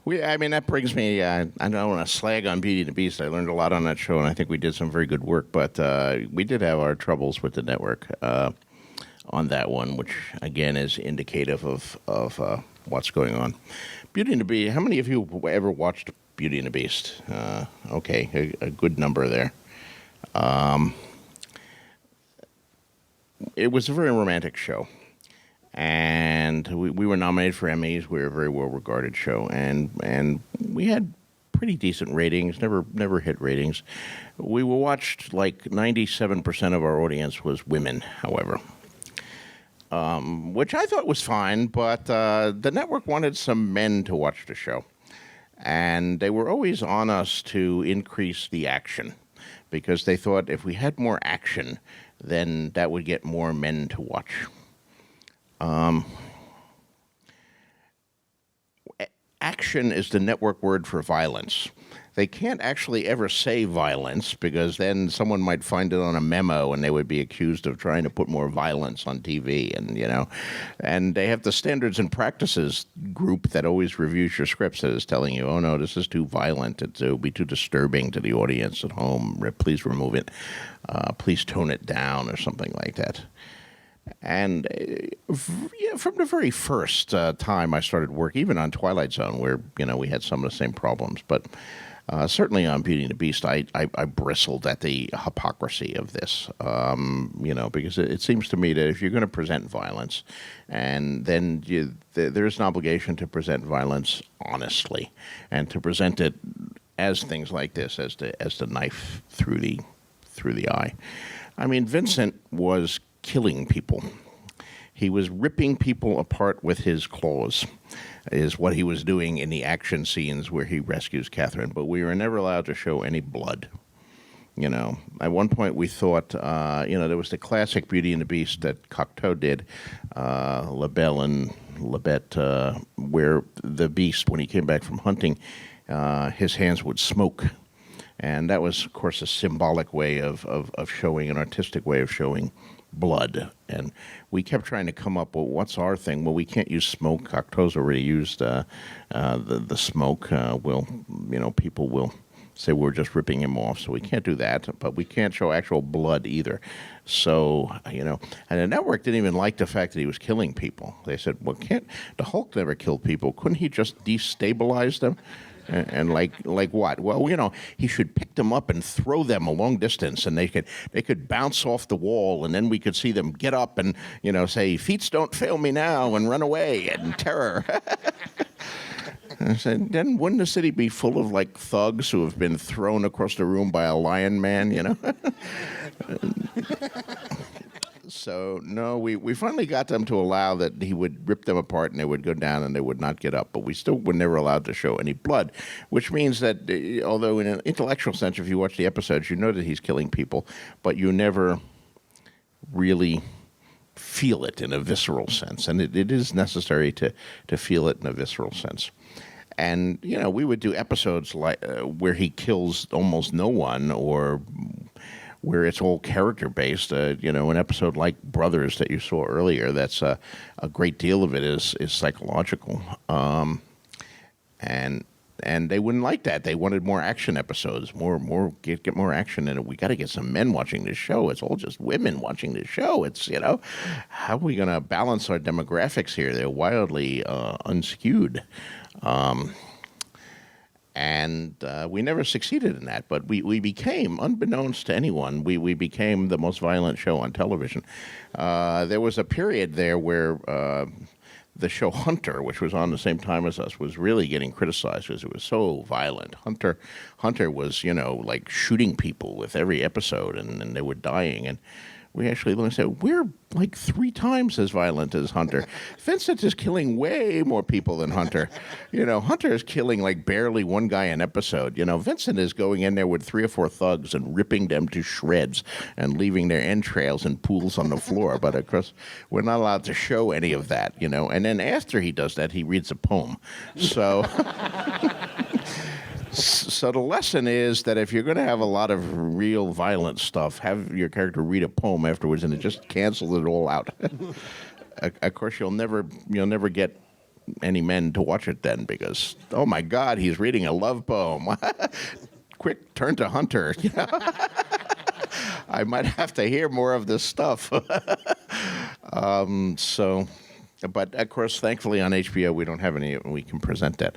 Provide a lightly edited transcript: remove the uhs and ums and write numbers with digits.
I mean, that brings me. I don't want to slag on Beauty and the Beast. I learned a lot on that show, and I think we did some very good work. But we did have our troubles with the network on that one, which again is indicative of what's going on. Beauty and the Beast. How many of you ever watched Beauty and the Beast? Okay, a good number there. It was a very romantic show. And we were nominated for Emmys. We were a very well-regarded show, and we had pretty decent ratings. Never hit ratings. We were watched like 97% of our audience was women, however, which I thought was fine. But the network wanted some men to watch the show, and they were always on us to increase the action because they thought if we had more action, then that would get more men to watch. Action is the network word for violence. They can't actually ever say violence because then someone might find it on a memo and they would be accused of trying to put more violence on TV, and they have the standards and practices group that always reviews your scripts that is telling you, oh no, this is too violent, it will be too disturbing to the audience at home, please remove it, please tone it down or something like that. And from the very first time I started work, even on Twilight Zone, where we had some of the same problems, but certainly on Beauty and the Beast, I bristled at the hypocrisy of this, because it seems to me that if you're going to present violence, and then there's an obligation to present violence honestly, and to present it as things like this, as the knife through the eye. I mean, Vincent was killing people. He was ripping people apart with his claws, is what he was doing in the action scenes where he rescues Catherine. But we were never allowed to show any blood. At one point we thought, there was the classic Beauty and the Beast that Cocteau did, La Belle and La Bête, where the Beast, when he came back from hunting, his hands would smoke. And that was, of course, a symbolic way of showing, an artistic way of showing blood. And we kept trying to come up with what's our thing. Well, we can't use smoke. Cocteau's already used the smoke. People will say we're just ripping him off, so we can't do that. But we can't show actual blood either. So, and the network didn't even like the fact that he was killing people. They said, well, the Hulk never killed people. Couldn't he just destabilize them? And like what? Well, he should pick them up and throw them a long distance, and they could bounce off the wall, and then we could see them get up and say, "Feats don't fail me now," and run away in terror. And I said, then wouldn't the city be full of like thugs who have been thrown across the room by a lion man? So, no, we finally got them to allow that he would rip them apart and they would go down and they would not get up. But we still were never allowed to show any blood, which means that although in an intellectual sense, if you watch the episodes, you know that he's killing people, but you never really feel it in a visceral sense. And it is necessary to feel it in a visceral sense. And, we would do episodes like where he kills almost no one, or where it's all character-based. An episode like Brothers that you saw earlier, that's a great deal of it is psychological. And they wouldn't like that. They wanted more action episodes, get more action in it. We got to get some men watching this show. It's all just women watching this show. It's, how are we going to balance our demographics here? They're wildly unskewed. And we never succeeded in that, but we became, unbeknownst to anyone, we became the most violent show on television. There was a period there where the show Hunter, which was on the same time as us, was really getting criticized because it was so violent. Hunter was, like shooting people with every episode, and they were dying. And we actually said, we're like 3 times as violent as Hunter. Vincent is killing way more people than Hunter. Hunter is killing like barely one guy an episode. Vincent is going in there with 3 or 4 thugs and ripping them to shreds and leaving their entrails in pools on the floor. But of course, we're not allowed to show any of that, And then after he does that, he reads a poem. So... So the lesson is that if you're going to have a lot of real violent stuff, have your character read a poem afterwards, and it just cancels it all out. Of course, you'll never get any men to watch it then because, oh my God, he's reading a love poem. Quick, turn to Hunter. I might have to hear more of this stuff. But of course, thankfully on HBO, we don't have any, we can present that.